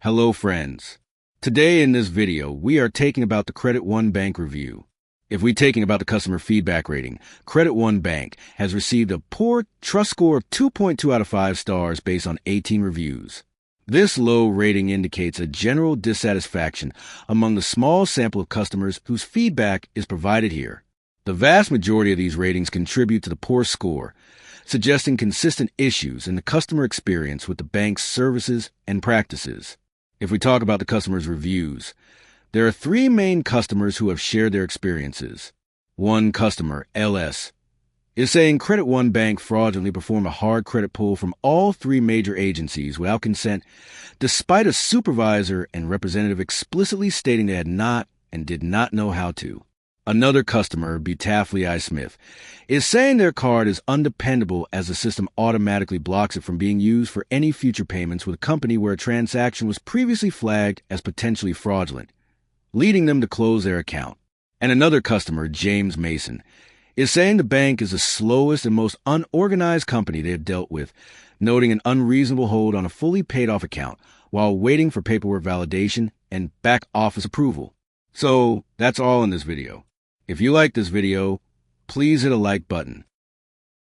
Hello friends. Today in this video, we are taking about the Credit One Bank review. If we're taking about the customer feedback rating, Credit One Bank has received a poor trust score of 2.2 out of 5 stars based on 18 reviews. This low rating indicates a general dissatisfaction among the small sample of customers whose feedback is provided here. The vast majority of these ratings contribute to the poor score, suggesting consistent issues in the customer experience with the bank's services and practices. If we talk about the customers' reviews, there are 3 main customers who have shared their experiences. One customer, LS, is saying Credit One Bank fraudulently performed a hard credit pull from all 3 major agencies without consent, despite a supervisor and representative explicitly stating they had not and did not know how to. Another customer, Butafly I. Smith, is saying their card is undependable as the system automatically blocks it from being used for any future payments with a company where a transaction was previously flagged as potentially fraudulent, leading them to close their account. And another customer, James Mason, is saying the bank is the slowest and most unorganized company they have dealt with, noting an unreasonable hold on a fully paid-off account while waiting for paperwork validation and back office approval. So that's all in this video. If you like this video, please hit a like button.